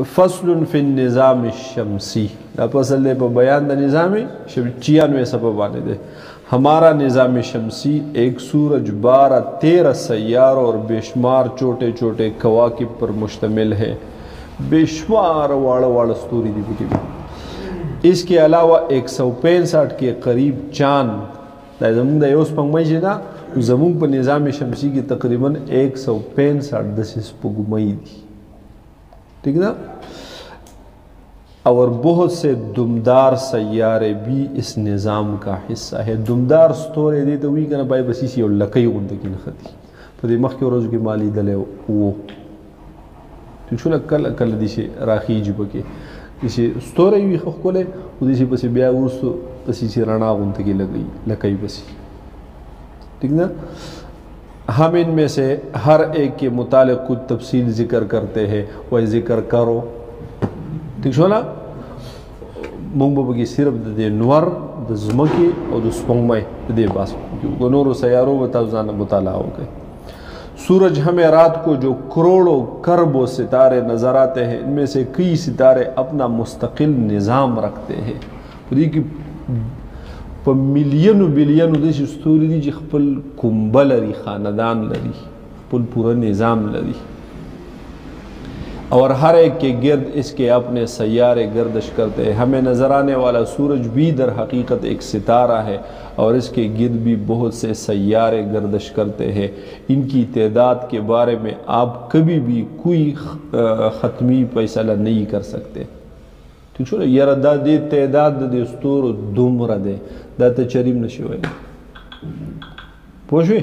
फस्लुन फिन निज़ाम शमसी, दा फसल दे पर बयान द निज़ाम 96 सबब आने दे। हमारा निज़ाम शमसी एक सूरज 12-13 सैयारों और बेशुमार छोटे छोटे कवाकिब पर मुश्तमिल है। बेशुमार वाड़ा वाड़ा स्तूरी दी बिकी। इसके अलावा 165 के करीब चांद दा ज़मून दा योस पंगमई जिना ज़मून पर निज़ाम शमसी की तकरीबन 165 दसिस पुगमई दी, ठीक ना। और बहुत से दुमदार सैयारे भी इस निज़ाम का हिस्सा है। दुमदार स्तोरे दे तो वी कना पाए बस इसी और लकई उन्दकिन खती पर मख के रोज़ की माली दले वो तो छुला कल कल दिशे राखी जुबके दिशे स्तोरे भी खोले उदिशे बस ब्याह उस बस इसी राना उन्दकी लगई लकई बसी, ठीक ना। हम इनमें से हर एक के मुतालिक कुछ तफसील ज़िक्र करते हैं, वह ज़िक्र करो, ठीक छो ना। मुंबई की सिर्फ दे नवर द ज़मकी और द स्पंगमई दे बास नूर सयारों बताना मुताला हो गए। सूरज हमें रात को जो करोड़ों खरबों सितारे नज़र आते हैं, इनमें से कई सितारे अपना मुस्तकिल निज़ाम रखते हैं। कि पर मिलियन बिलियन उदेश स्तूरी दी जी खपल कुंबल लरी, ख़ानदान लरी, पुल पूरा निज़ाम लरी और हर एक के गिर्द इसके अपने सैयारे गर्दिश करते हैं। हमें नज़र आने वाला सूरज भी दर हकीकत एक सितारा है और इसके गिर्द भी बहुत से सैयारे गर्दिश करते हैं। इनकी तादाद के बारे में आप कभी भी कोई ख़त्मी फैसला नहीं कर सकते, ठीक छो। यार दा दे तादाद दे स्तूर दुमरा दे दा तो चरीम नशे पोशे।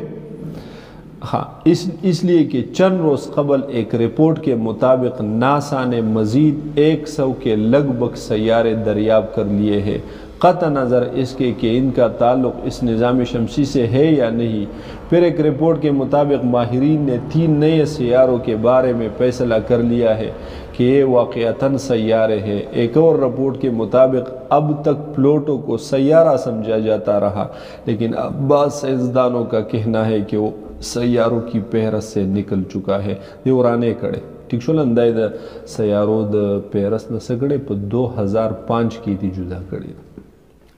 हाँ, इसलिए कि चंद रोज़ कबल एक रिपोर्ट के मुताबिक नासा ने मज़ीद 100 के लगभग सैयारे दरियाब कर लिए हैं। क़त्अ नज़र इसके कि इनका ताल्लुक़ इस निज़ाम शमसी से है या नहीं। फिर एक रिपोर्ट के मुताबिक माहिरीन ने 3 नए सैयारों के बारे में फ़ैसला कर लिया है कि ये वाक़अतन सैयारे हैं। एक और रिपोर्ट के मुताबिक अब तक प्लूटो को सैयारा समझा जाता रहा, लेकिन अब बाद साइंसदानों का कहना है कि वो सैयारों की फहरस्त से निकल चुका है। देवराने कड़े, ठीक छो अंदाज द सैयारों द फहरस्त न सगड़े पर 2005 की थी जुदा कड़ी,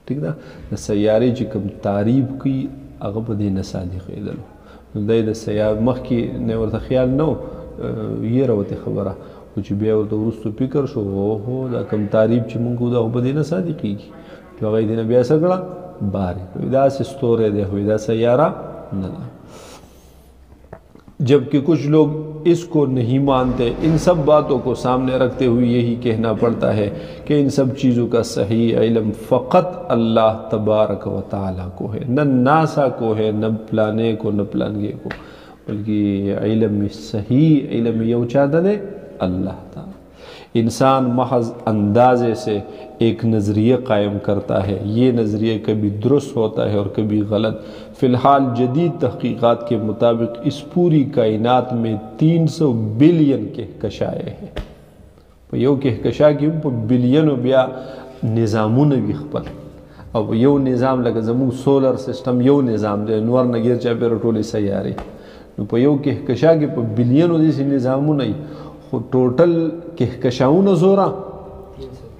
ठीक ना। सैयारे जी कम तारीफ की अगब दे नसादी खैदलो अंदाज द सैयार मख की ने वर्ता ख्याल नो ये रवते खबरा कुछ बिया वर्ता उरुस्तु फिकर शो हो दा कम तारीफ ची मुंगू दा उबदे नसादी की जो अगई दिन बिया सगड़ा बारे विदा से स्तोरे दे विदा सैयारा न। जबकि कुछ लोग इसको नहीं मानते। इन सब बातों को सामने रखते हुए यही कहना पड़ता है कि इन सब चीज़ों का सही इल्म फ़कत अल्लाह तबारक व तआला को है, न नासा को है, न प्लाने को, न प्लानगे को, बल्कि इल्म सही इल्म ये उचादा दे अल्लाह ताला। इंसान महज अंदाजे से एक नज़रिया कायम करता है। ये नज़रिया कभी दुरुस्त होता है और कभी गलत। फ़िलहाल जदीद तहक़ीक़ात के मुताबिक इस पूरी कायनात में 300 बिलियन कहकशाएँ हैं। यो कहकशा की पर बिलियन बिया निज़ामुन भी खपल। अब यो निज़ाम लगे जमू सोलर सिस्टम यो निज़ाम दे नूर नगीर चापे रोटोली सैयारे पर यो कहकशा के पर बिलियन जैसे निज़ामुन नहीं टोटल कहकशाऊं न जोरा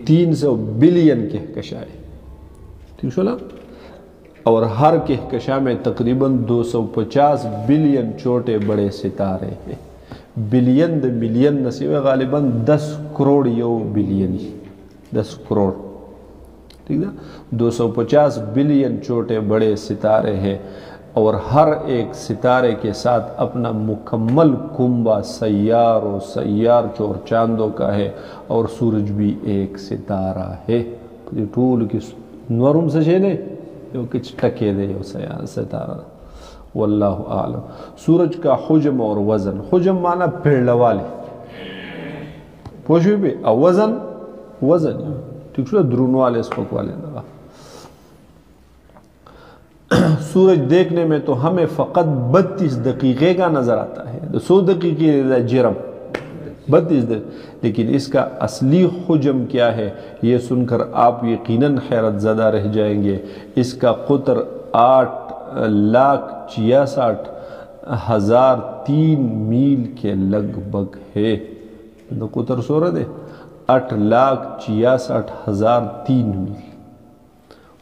300 बिलियन कहकशाएँ, ठीक है ना। और हर कहकशा में तकरीबन 250 बिलियन छोटे बड़े सितारे हैं। बिलियन द मिलियन नसीब गालिबन 10 करोड़ यो बिलियन 10 करोड़, ठीक ना। 250 बिलियन छोटे बड़े सितारे हैं और हर एक सितारे के साथ अपना मुकम्मल कुंबा सैयारों सैयार चोर चांदों का है और सूरज भी एक सितारा है। टूल की नवरुम से छेने यो किच टके दे यो सयार सितारा वल्लाहु आलम। सूरज का हुजम और वज़न, हुजम माना पेड़ वाले पोशी भी वज़न वज़न ठीक है द्रुन वाले स्पक वाले ना। सूरज देखने में तो हमें फ़कत 32 दकीक़े का नज़र आता है, 100 दकीक़े जरम 32 लेकिन इसका असली हुजम क्या है ये सुनकर आप यकीनन हैरत ज़दा रह जाएंगे। इसका क़ुतर 8,66,003 मील के लगभग है। د قطر سوره دی 8,66,003 میل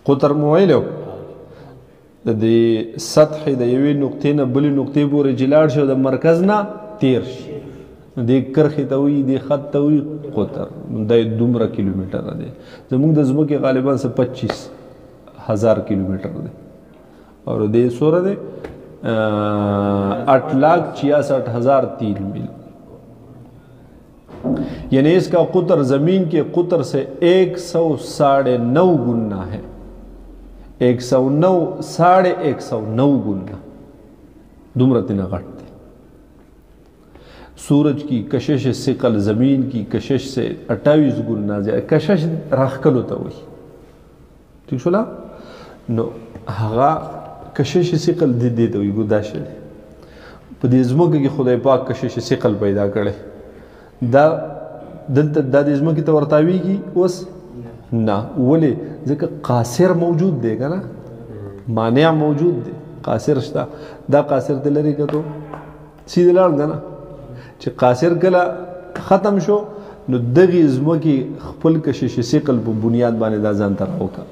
قطر مو ویلو د دې سطح د یوې نقطې نه بلې نقطې پورې چې لاړ شي د مرکز نه تیر شي دې کرښې ته وایي دې خط ته وایي قطر دا دومره کیلومیټره دی زموږ د ځمکې غالبا 25,000 کیلومیټر دی اور دې سوره دی 8,66,003 میل یعنی اس کا قطر زمین کے قطر سے 109.9 گنا ہے 109 ساڑھے 109 گنا دمرتنا غٹ دے سورج کی کشش ثقل زمین کی کشش سے 28 گنا زیادہ کشش راخکلو تا ہوئی ٹھیک شولا نو هغه کشش ثقل دی دیتا ہوئی گداش دی پا دی ازمکه کی خدای پاک کشش ثقل پیدا کرے دا دلته د دې ځمکې ته ورتاویږي اوس نه ولې ځکه قاصر موجود دی که نه مانع موجود دی قاصر شته دا قاصر ته لرې کتو سیده لاړ که نه چې قاصر کله ختم شو نو دغې ځمکې خپل کشش ثقل په بنیاد باندې دا ځان ته راوکړه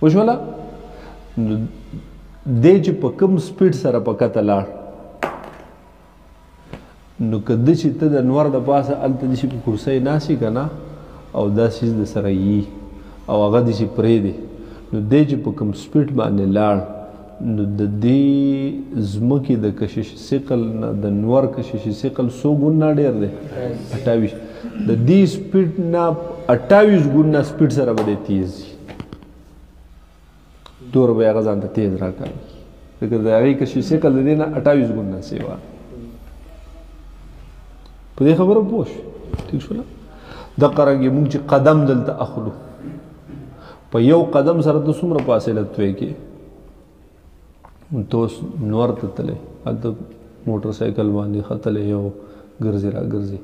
وشوله نو دی چې په کوم سپیډ سره په کته لاړ نو کده چې ته د نور د پاسه هلته داسې په کرسۍ ناستې که نه او دا څیز د سره یي او هغه داسې پرېږدې نو دی چې په کوم سپیډ باندې لاړ نو د دې ځمکې د کشش ثقل نه د نور کشش ثقل څو ګونه ډېر دی 28 د دې سپیډ نه 28 ګونه سپیډ سره به دی تیز وي دوره به یې هغه ځان ته تیز راکوي ځکه د هغې کشش ثقل د دې نه 28 ګونه سیوا په دې خبره پوه شو ٹھیک شوله دغه رنګې مونږ چې قدم دلته اخلو په یو قدم سره ته څومره فاصله توی کې ته اوس نور ته تللی هلته موټر سایکل باندې ختلی یو ګرځې را ګرځې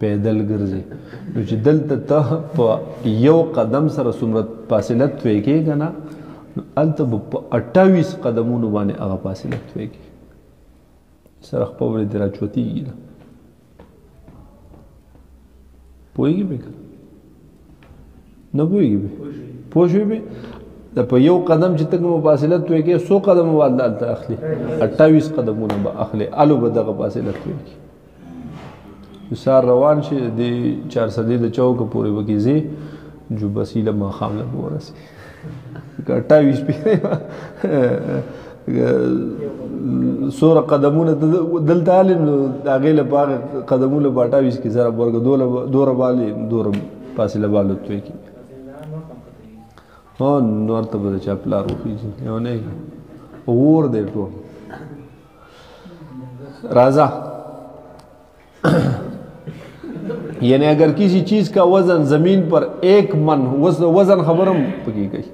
پیدل ګرځې نو چې دلته ته په یو قدم سره څومره فاصله توی کې که نه نو هلته به په 28 قدمونو باندې هغه فاصله توی کې سره خپل دې راچوتېږي نه پوهېږي به که نه پوهېږي به پوه شوې به د په یو قدم چې ته کومه فاصله توی کې څو قدمه به هلته اخلي 28 قدمونه به اخلي هلو به دغه فاصله توی کې سهار روان شي د چارسدې د چوکه پورې به کې ځې جو بسیله ماښام له به ورسې 28 پېرې سوره قدمونه دلته هلې نو د هغې له په هغه قدمونه په 28 کې ضرب ورکړه دوره بالې دوره فاصله بالو توی کې هو نور ته به د چا پلار وخېږي یو نه اور دی ټول راځه یعنی اگر کسی چیز کا وزن زمین پر 1 من وزن خبرم پکې کوي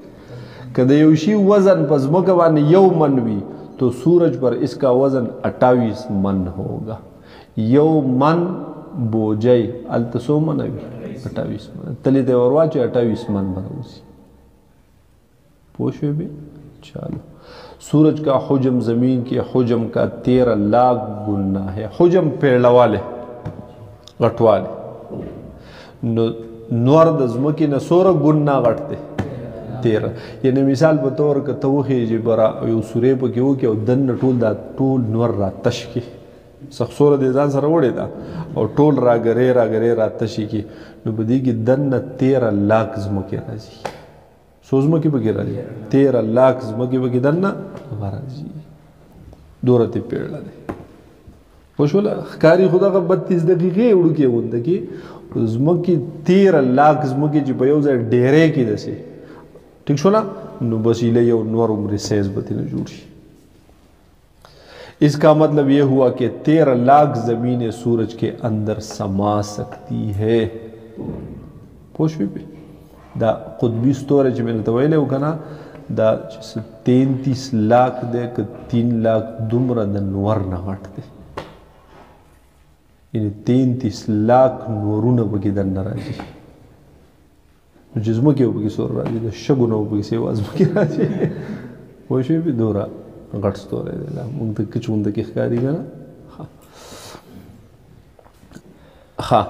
که د یو شي وزن په ځمکه باندې 1 من وي تو سورج پر اس کا وزن 28 من ہوگا 1 من بوجھے الته څو من وي 28 من تلی ته ورواچي 28 من بروسی پوه شوې به چالو سورج کا حجم زمین کے حجم کا 13 لاکھ گنا ہے حجم پیړواله غټواله نور د ځمکې نه سوره ګنا غټ دی 13 یعنی مثال په طور که ته وخېږي برا یو سورې پکې وکړي او دننه ټول دا ټول نور را تش کړي سخصوره د ځان سره وړې ده او ټول راګرې را تشي کړي نو په دې کې دننه 13 لاکھ ځمکې راځي څو ځمکې پکې راځي 13 لاکھ ځمکې پکې دننه راځي دوره ته پیړله دی پوه شوله ښکاري خو دغه 32 دقیقې وړوکې غونده کې ځمکې 13 لاکھ ځمکې چې په یو ځای ډېرې کې دسې ٹھیک شو نا نو بسیلے یو نور عمر سیز بتینے جوڑ شی اس کا مطلب یہ ہوا کہ 13 لاکھ زمینیں سورج کے اندر سما سکتی ہے پوشوی پہ دا قطبی ستورے جو میں نے تویلے ہو کنا دا 33 لاکھ دے کہ 3 لاکھ دمرہ دا نور نغٹ دے یعنی 33 لاکھ نورون بکی دا نراجی چې ځمکې او پکې سور راځي د شګو نه او پکې سیوا ځمکې راځي پوه شوې به دوره غټ ستوری دی موږ ته که چونده کې ښکاري که نه हाँ,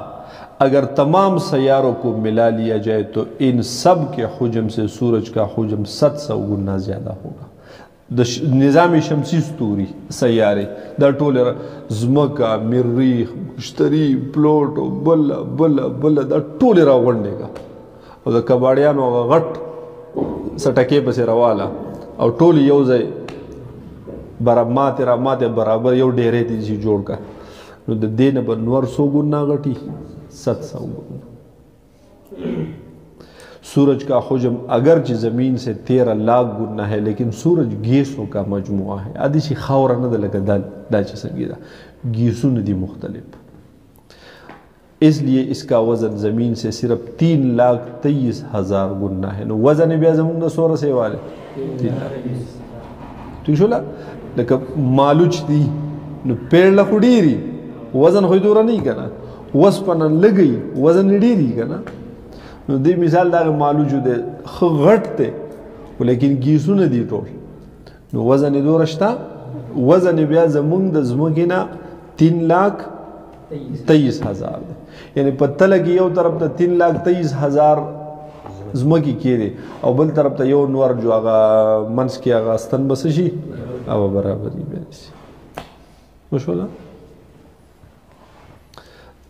अगर तमाम सैयारों को मिला लिया जाए तो इन सब के हुजम से सूरज का हुजम 700 गुना ज़्यादा होगा। निज़ामी शमसी स्तूरी सैयारे दा टोले ज़मका मरीख मुश्तरी प्लोटो बल्ला बल्ला बल्ला दा टोले रा वंडेगा और दा कबाड़ियानो गट सटके पे से रवाला और टोली यौ जाए माते बराबर यौ डेरे थी जी जोड़ का नो द देन पर नवर 100 गुना गटी 700 गुना। सूरज का हुजम अगरचे ज़मीन से 13 लाख गुना है, लेकिन सूरज गैसों का मजमुआ है। आदि सी खावरा न लगा दाचे संगीदा गैसों नदी मुख्तलिफ, इसलिए इसका वज़न ज़मीन से सिर्फ 3,23,000 गुना है। नो वज़न भी जमुन सोर से वाले 3 लाख ठीक छोला लेकिन मालूच दी नो पेड़ लकुड़ीरी वज़न हो दूरा नहीं करना वस पन लगी वज़न डीरी करना नो दी मिसाल दाग मालूच दे खगटते लेकिन गीसु न दी टोल नो वज़न दूरश्ता वज़न भी जमुन द ज़मकिना 3,23,000 यानी पत्ता लगी यो तरफ तो 3,23,000 ज़मकी केरे और बल तरफ तो यो नवर जो आगा मंस की आगा स्तन बसशी अब बराबरी बेसी मुशोला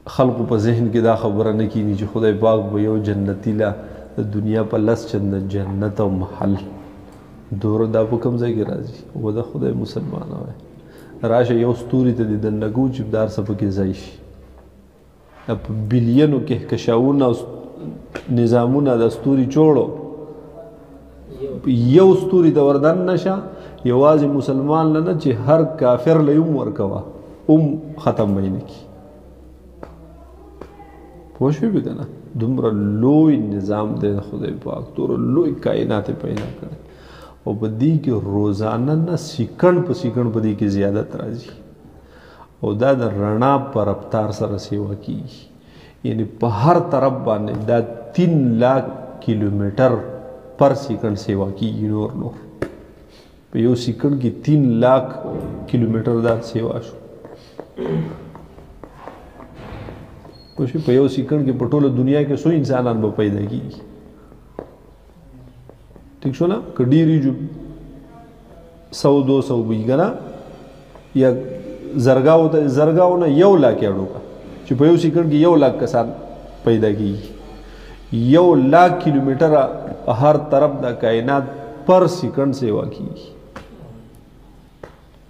खल्क़ पर जहन की दा खबर न की नीचे खुदा पाक बयो जन्नतीला दुनिया पर लस चंद जन्नत और महल दौर दा पर कम की राजी वो दा खुदा मुसलमान है राशा यो स्तूरी ते दन लगू चिबदार सब के जाइश अब बिलियनों के कशाउना निज़ामुना दस्तूरी छोड़ो यो स्तूरी द वरदान नशा यवाज मुसलमान लना चे हर काफिर ले वर्कवा ख़त्म महीने की पोश भी करना दुमरा लोई निज़ाम दे खुदा पाक तो लोई कायनात पैदा करे और बदी के रोज़ाना न सिकन पदी की ज़्यादत राजी और दाद रणा पर रफ्तार सर सेवा की यानी हर तरफ बाने दा 3 लाख किलोमीटर पर सेकंड सेवा की नोर नोर यो सेकंड की 3 लाख किलोमीटर दा सेवा कुछ यो सेकंड के पटोल दुनिया के 100 इंसान पैदा की ठीक छो ना कडीरी जो 100-200 भी गना या जरगाव होता है जरगाव ना 1 लाख याडो का चिपयो सेकंड की 1 लाख कसान पैदा की 1 लाख किलोमीटर हर तरफ दा कायनात पर सेकंड सेवा की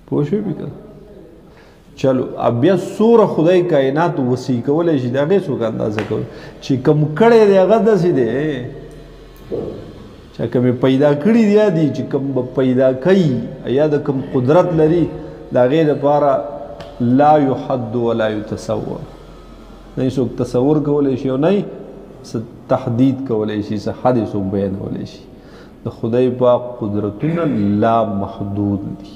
पोशे भी कर चलो अब या सूर खुदाई कायनात वसी कवले शी दागे सो का अंदाजा करो ची कम कड़े दे गद सी दे चा कम पैदा कड़ी दिया दी ची कम पैदा कई या द कम कुदरत लरी दागे द पारा ला युहद वला युतसव्वर नहीं सो तसव्वुर कवले शी नहीं तहदीद कवले शी से हद सो बयान कवले शी तो खुदाई पाक कुदरतुना ला महदूद दी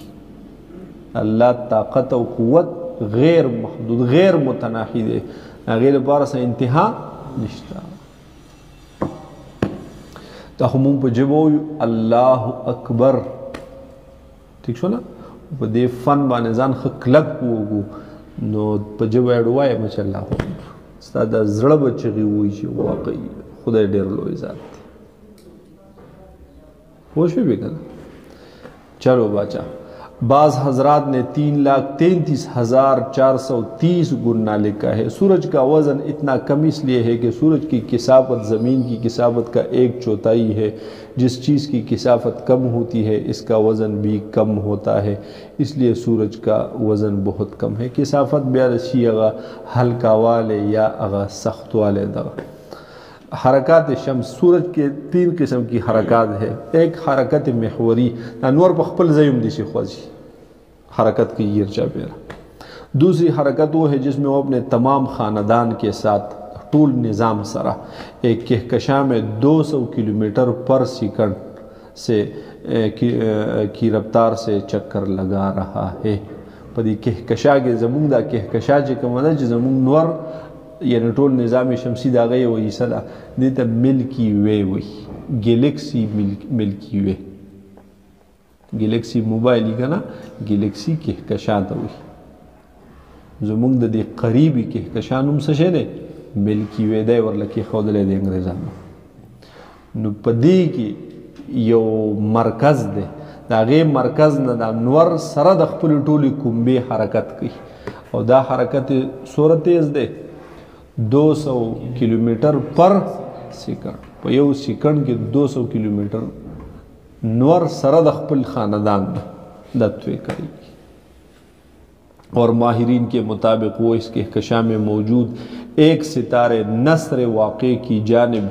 अल्लाह ताकत और क़ुव्वत गैर महदूद गैर मुतनाहिद है गैर बार से इंतहा निश्ता तो हम पर जब अल्लाह अकबर ठीक छो ना बदे फन बाने जान खलक होगो नो पर जब एडवाए मचल्ला हो सादा जड़ बचगी हुई छी वाकई खुदा डेर लो जात होश भी कर चलो बचा बाज़ हजरात ने 3,33,430 गुना लिखा है। सूरज का वज़न इतना कम इसलिए है कि सूरज की किसाफत ज़मीन की किसाफत का 1/4 है। जिस चीज़ की किसाफत कम होती है इसका वज़न भी कम होता है, इसलिए सूरज का वज़न बहुत कम है। किसाफत ब्यारसी अगा हल्का वाले या अगा सख्त वाले दगा हरकत शम्स सूरज के 3 किस्म की हरकत है। एक हरकत महवरी अनवर पखपल जयुम दिशी ख्वाजी हरकत की गिरचा पेरा। दूसरी हरकत वो है जिसमें वो अपने तमाम ख़ानदान के साथ टूल निज़ाम सरा एक कहकशा में 200 किलोमीटर पर सेकंड से की रफ्तार से चक्कर लगा रहा है। पदी कहकशा के जमुंदा कहकशा जमना जमुंग नवर यानी टोल निज़ाम शमसी दा गए वही सदा देता मिल्की वे वही गैलेक्सी मिल्की वे गैलेक्सी मोबाइल का ना गैलेक्सी कहकशा था वही زمونږ د دې قریبي کهکشان هم څه شی دی ملکی وی دی ورله کېښودلی دی انګریزانو. نو په دې کې یو مرکز دی، د هغې مرکز نه د انور سره د خپلې ټولې کومبې حرکت کوي او دا حرکت څومره تیز دی 200 کیلومیټر پر سیکنډ. په یو سیکنډ کې 200 کیلومیټر نور سره د خپل خاندان د توی کوي. اور ماہرین کے مطابق وہ اس کہکشاں میں موجود ایک ستارے نصر واقع کی جانب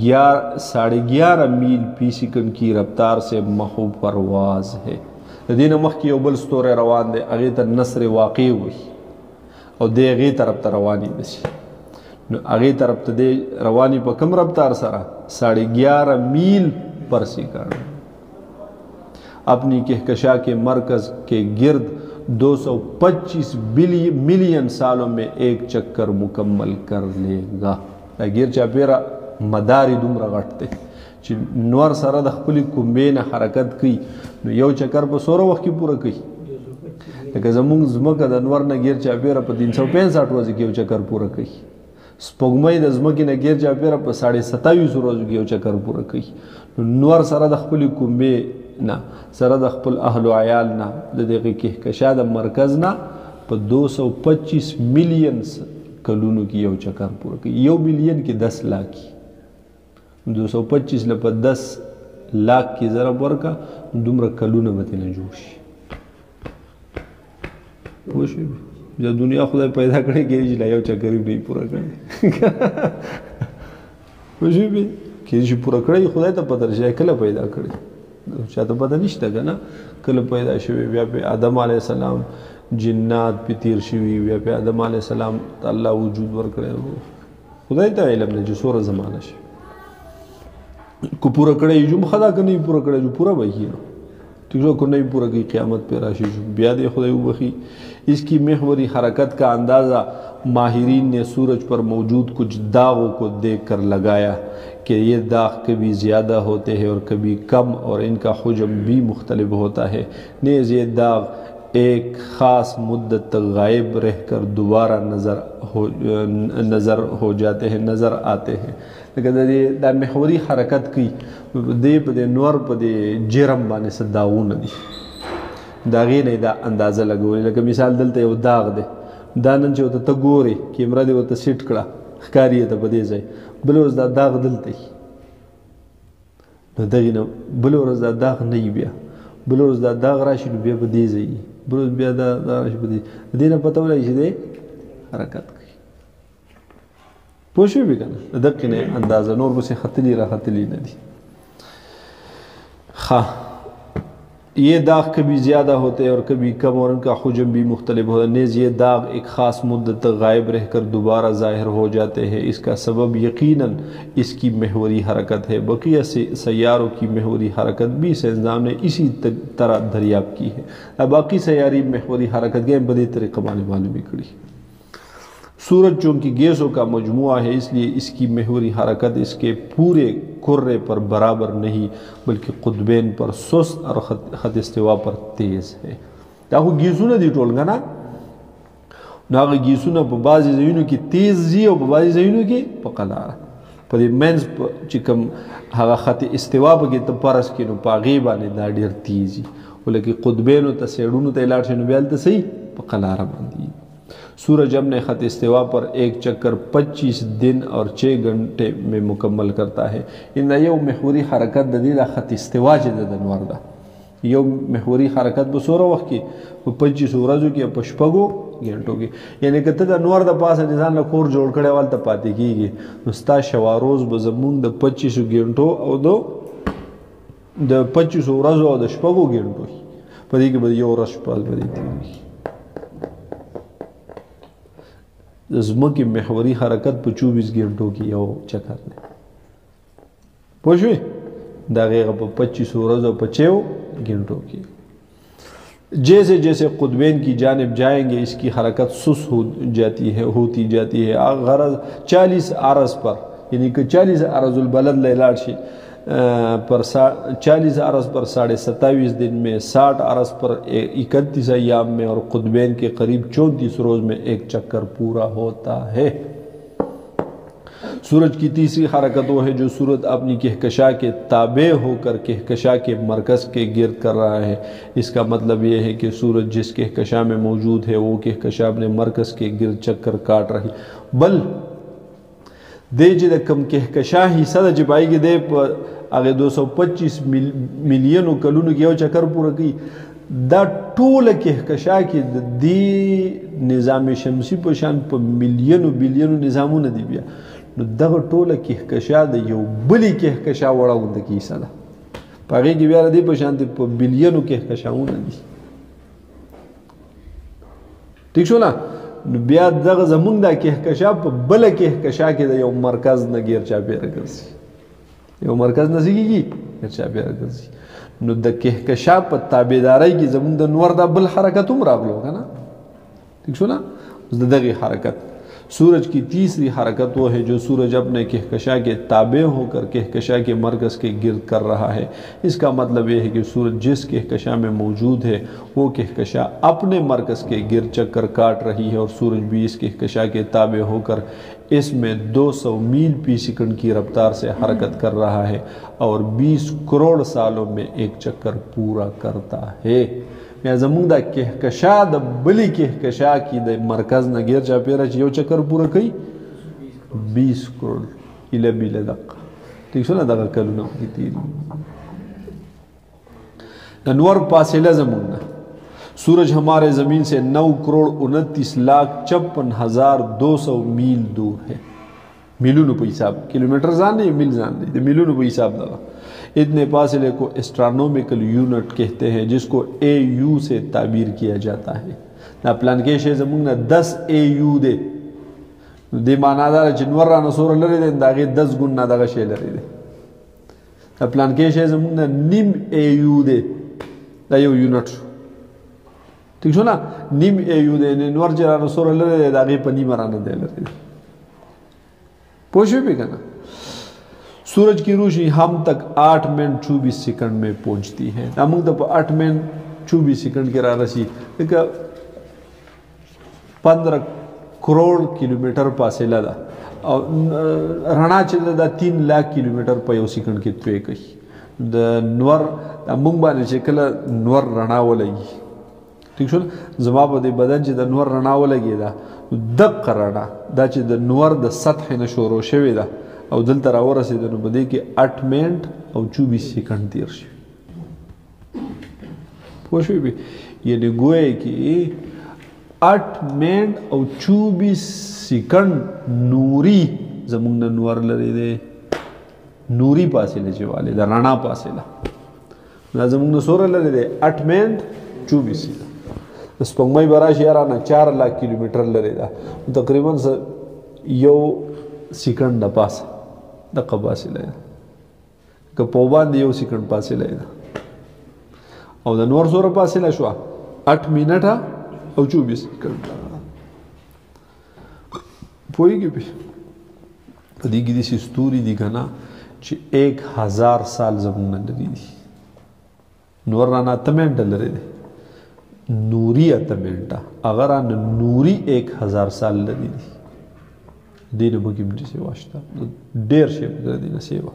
11.5 میل فی سیکنڈ کی رفتار سے محو پرواز ہے. دین مخ کی یو بل ستورے روان دے هغې ته نصر واقع وي او دې هغې طرف ته رواني دسي. نو هغې طرف ته دې رواني په کم رفتار سره 11.5 میل پر سیکنڈ. اپنی کہکشاں کے مرکز کے گرد 225 ملین سالوں میں ایک چکر مکمل کر لے گا. دا گیر چاپیرا مداری دومره غټ دی چې نور سره د خپلې کومبې نه حرکت کوي نو یو چکر په څومره وخت کې پوره کوي؟ لکه زمونږ ځمکه د نور نه گیر چاپیره په 365 ورځو کې یو چکر پوره کوي. سپوږمۍ د ځمکې نه گیر چاپیره په 27.5 ورځو کې یو چکر پوره کوي. نو نور سره د خپلې کومبې نه سره د خپل اهل و عیال نه د دغې کهکشا د مرکز نه په 225 ملین کلونو کې یو چکر پوره کوي. 1 ملین کې 10 لاکھ 225 له په 10 لاکھ کې ضرب ورکړه دومره کلونه به ترې نه جوړ شي. پوه شوې؟ د دنیا خدای پیدا کړی کېدای شي لا یو چکر یې نه پوره کړی. پوه شوې؟ کېدای شي پوره کړی خدای ته پته رسي کله پیدا کړی چاته پته نشته که نه کله پیدا شوی. بیا په آدم علیه السلام جنات پې تیر شوي، بیا په آدم علیه السلام ته الله وجود ورکړی. خدای ته علم دی چې څومره زمانه شي. کو پوره کړی جو ښه ده که نه وي پوره کړی جو پوره به کړي. ٹھیک ہے کو نہیں پورا کی قیامت پہ راشی بیا دے خدا وخی. اس کی محوری حرکت کا اندازہ ماہرین نے سورج پر موجود کچھ داغوں کو دیکھ کر لگایا کہ یہ داغ کبھی زیادہ ہوتے ہیں اور کبھی کم اور ان کا حجم بھی مختلف ہوتا ہے. نیز یہ داغ ایک خاص مدت تک غائب رہ کر دوبارہ نظر آتے ہیں. دا محوری حرکت کی دې په دې نور په دې جرم باندې څه داغونه دي د هغې نه یې دا اندازه لګولې. لکه مثال دلته یو داغ دی دا نن چې ورته ته ګورې کیمره دې ورته سیټ کړه ښکاري یې ته په دې ځای بله ورځ دا داغ دلته وي نو دغې نه بله ورځ دا داغ نه وي بیا بله ورځ دا داغ راشي نو بیا په دې ځای وي بله ورځ بیا دا راشي په دې د دې نه پته ولګي چې دی حرکت کوي. پوه شوې که نه د دقې نه اندازه نور بسې ختلي را ختلي نه دي. یہ داغ کبھی زیادہ ہوتے ہیں اور کبھی کم اور ان کا حجم بھی مختلف ہوتا ہے. نیز یہ داغ ایک خاص مدت تک غائب رہ کر دوبارہ ظاہر ہو جاتے ہیں. اس کا سبب یقیناً اس کی محوری حرکت ہے. بقیہ سیاروں کی محوری حرکت بھی سائنسدانوں نے اسی طرح دریافت کی ہے. اب باقی سیاری محوری حرکت کے بدی طریقہ معلوم کری. سورج چونکہ گیسوں کا مجموعہ ہے اس لیے اس کی محوری حرکت اس کے پورے کرے پر برابر نہیں بلکہ قطبین پر سست اور خط استوا پر تیز ہے. دا خو گیسونه دي ټول کنه نو هغه گیسونه په بعضې ځایونو کې تیز ځي او په بعضې ځایونو کې په قلاره په دې منځ چې کوم هغه خط استوا پکې ته فرض کړي نو په هغې باندې دا ډېر تیز وي ولکه قطبینو ته سیډونو ته یې لاړ شي نو بیا هلته صحیح په قلاره باندې. سورج اپنے خط استوا پر ایک چکر 25 دن اور 6 گھنٹے میں مکمل کرتا ہے. ان یو محوری حرکت د دې د خط استوا چې د نور ده یو محوری حرکت په څومره وخت کې په 25 ورځو کې په 6 غنټو کې یعنی که ته د نور د پاسه ځان له کور جوړ کړی هلته پاتې کېږي نو ستا شوا روز به زمونږ د 25 غنټو او د 25 ورځو او د 6 غنټو په دې کې به یو ورځ شپه به دې تېرېږي. د ځمکې محوري حرکت په 24 غنټو کې یو چکر دی. پوه شوې؟ د هغې په 25 ورځو په 6 غنټو کې. جیسے جیسے قطبین کی جانب جائیں گے اس کی حرکت سست ہوتی جاتی ہے. غرض 40 عرض پر یعنی کہ 40 عرض البلد لاړ شي पर 40 अरस पर 27.5 दिन में, 60 अरस पर 31 अय्याम में और कुतबैन के करीब 34 रोज़ में एक चक्कर पूरा होता है। सूरज की तीसरी हरकत वो है जो सूरज अपनी कहकशा के ताबे होकर कहकशा के मरकज़ के गिर्द कर रहा है। इसका मतलब ये है कि सूरज जिस कहकशा में मौजूद है वो कहकशा अपने मरकज़ के गिर्द चक्कर काट रही। बल दे ज कम कहकशा हिस्सा द चिपाई दे आगे 225 मिलियन कलून के चक्कर पूरा की दा टूल कहकशा की दी निज़ाम शमसी पशान पर मिलियन बिलियन निज़ामों दी बिया दग टोल कहकशा द यौ बली कहकशा वड़ाउंद की सदा पागे की बिया दी पशान पर बिलियन कहकशाओं दी। ठीक शो ना बिया दग जमुंग दा कहकशा पर बल कहकशा के द यौ मरकज न गिर चा पे रगसी यो मरकज न सीगी गिर चा पे रगसी नु द कहकशा पर ताबेदारी की जमुंग द नवर दा बल हरकत रागलो का ना। ठीक शो ना उस दगी हरकत। सूरज की तीसरी हरकत वो है जो सूरज अपने कहकशा के ताबे होकर कहकशा के मरकज़ के गिर्द कर रहा है। इसका मतलब ये है कि सूरज जिस कहकशा में मौजूद है वो कहकशा अपने मरकज़ के गिर्द चक्कर काट रही है और सूरज भी इस कहकशा के ताबे होकर इसमें 200 मील फी सेकंड की रफ्तार से हरकत कर रहा है और 20 करोड़ सालों में एक चक्कर पूरा करता है। या जमुंग दा कहकशा द बली कहकशा की द मरकज न गिर चा पेरा यो चक्कर पूरा कई 20 करोड़ इले बिले दक्का। ठीक ना दगा कलू ना की तीरी नवर पासिला जमुंग ना सूरज हमारे ज़मीन से 9 करोड़ 29,56,200 मील दूर है। मिलून पे हिसाब किलोमीटर जान नहीं मिल जान नहीं मिलून पे हिसाब दगा। इतने फासले को एस्ट्रोनॉमिकल यूनिट कहते हैं जिसको AU से ताबीर किया जाता है। ना प्लान के शे जमुंग ना 10 AU दे मानादार जनवरा नसोर लरे दे दागे 10 गुना दागा शे लरे दे। ना प्लान के शे जमुंग ना निम AU दे दा यो यूनिट। ठीक छो ना निम AU दे नवर जरा नसोर लरे दे दागे पनी मराना दे लरे दे पोशे भी करना। सूरज की रोशनी हम तक 8 मिनट 24 सेकंड में पहुंचती है। अमुक दफ 8 मिनट 24 सेकंड के रसी 15 करोड़ किलोमीटर फासला दा और रणा चल दा 3 लाख किलोमीटर पे सेकंड के त्वे कही द नवर अमुक बाने चकल नवर रणा वलगी। ठीक छो जमा पे बदन च द नवर रणा वलगी दा दक रणा दा च द नवर द सतह न शोरो शवे दा और दल तरा और से दोनों बदे के 8 मिनट और 24 सेकंड देर से पोषे भी ये निगोए कि 8 मिनट और 24 सेकंड नूरी जमुंग न नूर लरे दे नूरी पासे ले वाले दा राणा पासे ला जमुंग न सोर लरे दे 8 मिनट 24 सेकंड स्पंगमई बराश यारा ना 4 लाख किलोमीटर लरे दा तकरीबन यो सेकंड दा पास दक्का पासे लाया कपोबान दियो सेकंड पासे लाया और द नवर सोर पासे ला शो 8 मिनट और 24 सेकंड पोई भी कदी गिदी सी स्टोरी दी गना ची 1000 साल जमुन लरी नवर राना तमेंट लरे दे नूरी अतमेंटा अगर आन नूरी 1000 साल लरी दी दीन बगिम से वास्ता डेर से दिन सेवा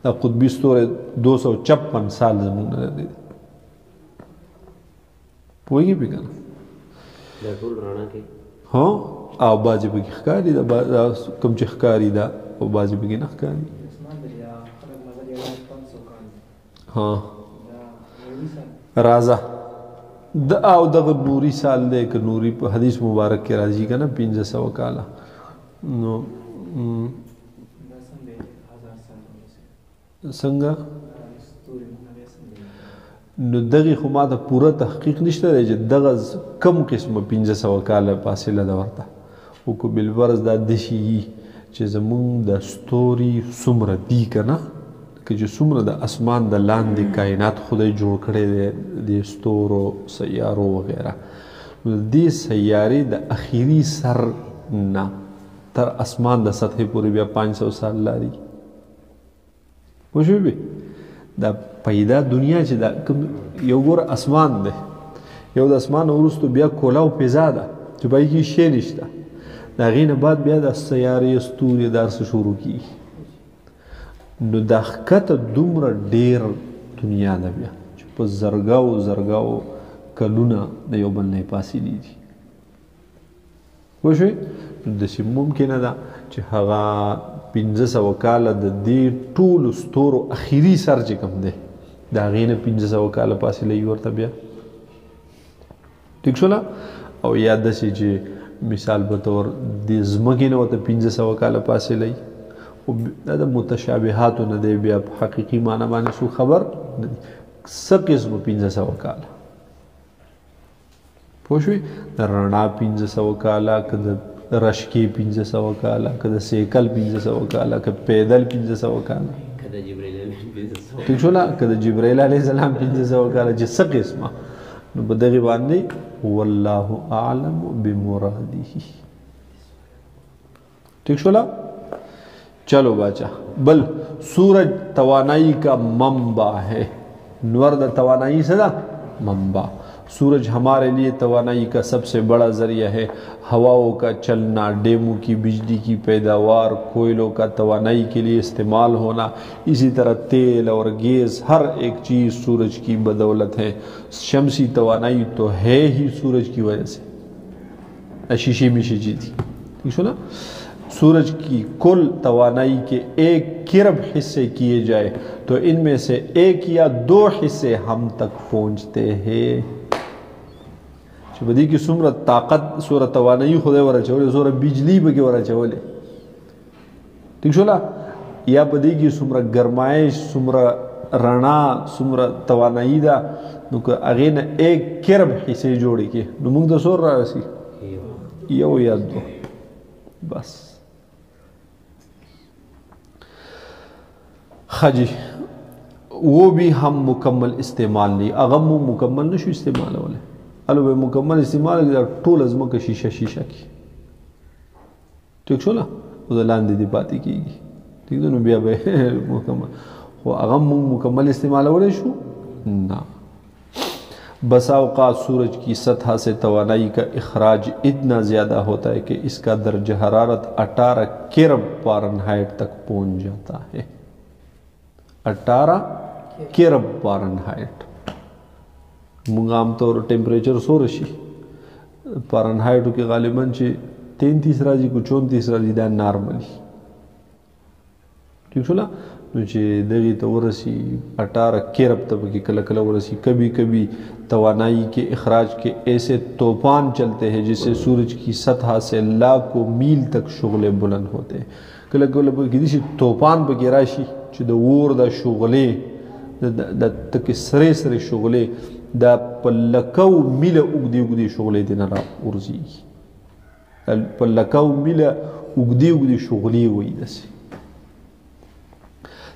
ना कुतबी स्तोरे 256 साल जमुन लरी दी पोई भी गना बिल्कुल राणा के हाँ आओ बाजी बगी खकारी दा कम चखकारी दा और बाजी बगी ना खकारी हाँ राजा द आओ दग नूरी साल दे के नूरी हदीस मुबारक के राजी का ना 500 काला नो संगा नो दगी खुमा ता पूरा तहकीक निश्ता है जब दगज कम किस्म 500 काला पासिला दवरता वो को बिलवर्ज दा दिशी चे जमुंग दा स्टोरी सुमर दी का ना कि जो सुमर दा आसमान दा लान दी कायनात खुदे जोड़ खड़े दे स्तोरो सैयारों वगैरह दी सैयारी दा आखिरी सर ना तर आसमान दा सतह पूरी बिया 500 साल लारी وشو به دا پیدا دنیا چې دا یو ګور اسمان دی یو د اسمان وروسته بیا کولاو فضا ده چې پای کې شی نشته د هغې نه بعد بیا د سیارې ستوري دا څه شروع کېږي نو دا ښکته دومره ډېر دنیا ده بیا چې په زرګاو زرګاو کلونه د یو بل نه فاصلې دي پوه شوې نو داسې ممکنه ده چې هغه 1500 کاله د دې ټولو ستورو اخري سر چې کوم دی د هغې نه 1500 کاله فاصله یې ورته بیا ټیک شوله او یا داسې چې مثال په طور د ځمکې نه ورته 1500 کاله فاصله وي خو دا د متشابهاتو نه دی بیا په حقیقي معنی باندې څوک خبر نه دي څه قسمه 1500 کاله پوه شوې د رڼا 1500 کاله که د رشکې 1500 کاله که د سیکل 1500 کاله که پیدل 1500 کاله ټیک شوله که د جبرائیل علیه السلام 1500 کاله چې څه قسمه نو په دغې باندې والله اعلم بمراده ٹھیک شولا چلو باچا بل سورج توانائی کا منبع ہے نور دا توانائی سے دا منبع سورج ہمارے لیے توانائی کا سب سے بڑا ذریعہ ہے ہواؤں کا چلنا ڈیموں کی بجلی کی پیداوار کوئلوں کا توانائی کے لیے استعمال ہونا اسی طرح تیل اور گیس ہر ایک چیز سورج کی بدولت ہے شمسی توانائی تو ہے ہی سورج کی وجہ سے شیشی میشی چیز تھی ٹھیک سنا سورج کی کل توانائی کے ایک کرب حصے کیے جائے تو ان میں سے ایک یا دو حصے ہم تک پہنچتے ہیں چې په دې کې څومره طاقت څومره توانایي خدای ورچولې څومره بجلي پکې ورچولې ټیک شوله یا په دې کې څومره ګرمایش څومره رڼا څومره توانایي ده نو که هغې نه ایک کرب حصې جوړې کړې نو موږ ته څومره رارسي یو یا دو بس خجی وہ بھی ہم مکمل استعمال نہیں اغم مکمل نشو استعمال والے الو به مکمل استعمال کې ټول ازمکه شیشه کی ټیک شو لا او د لاندې دی پاتې کیږي ټیک نو بیا به مکمل خو هغه مکمل استعمال ولې شو نه بسا اوقات سورج کی سطح سے توانائی کا اخراج اتنا زیادہ ہوتا ہے کہ اس کا درجہ حرارت 18 کرب فارنہائٹ تک پہنچ جاتا ہے 18 کرب فارنہائٹ مونږ عام طور ټمپریچر سو رشي فارنهایټو کې غالبا چې 33 راځي کو 34 راځي دا نارملی ٹھیک شو لا نو چې دغه ته ورسی 18 کرب ته کې کله کله ورسی کبھی کبھی توانائی کے اخراج کے ایسے طوفان چلتے ہیں جس سے سورج کی سطح سے لاکھوں میل تک شعلے بلند ہوتے ہیں کله کله په کې دي طوفان به راشي چې د اور د شعلې د تک سره سره شعلې دا پلکو میله اوږدې اوږدې شغلې دې نه را ورځي پلکو میله اوږدې اوږدې شغلې وایي داسې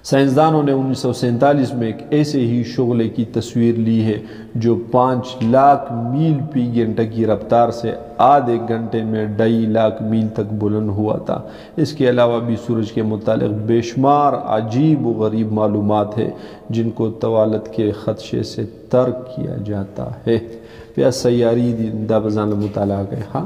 سائنسدانوں نے 1947 میں ایک ایسے ہی شغلے کی تصویر لی ہے جو 5 لاکھ میل فی گھنٹہ کی رفتار سے آدھے گھنٹے میں 2.5 لاکھ میل تک بلند ہوا تھا اس کے علاوہ بھی سورج کے متعلق بے شمار عجیب و غریب معلومات ہیں جن کو طوالت کے خدشے سے ترک کیا جاتا ہے پیا سیاری دا بزان مطالعہ گئے ہاں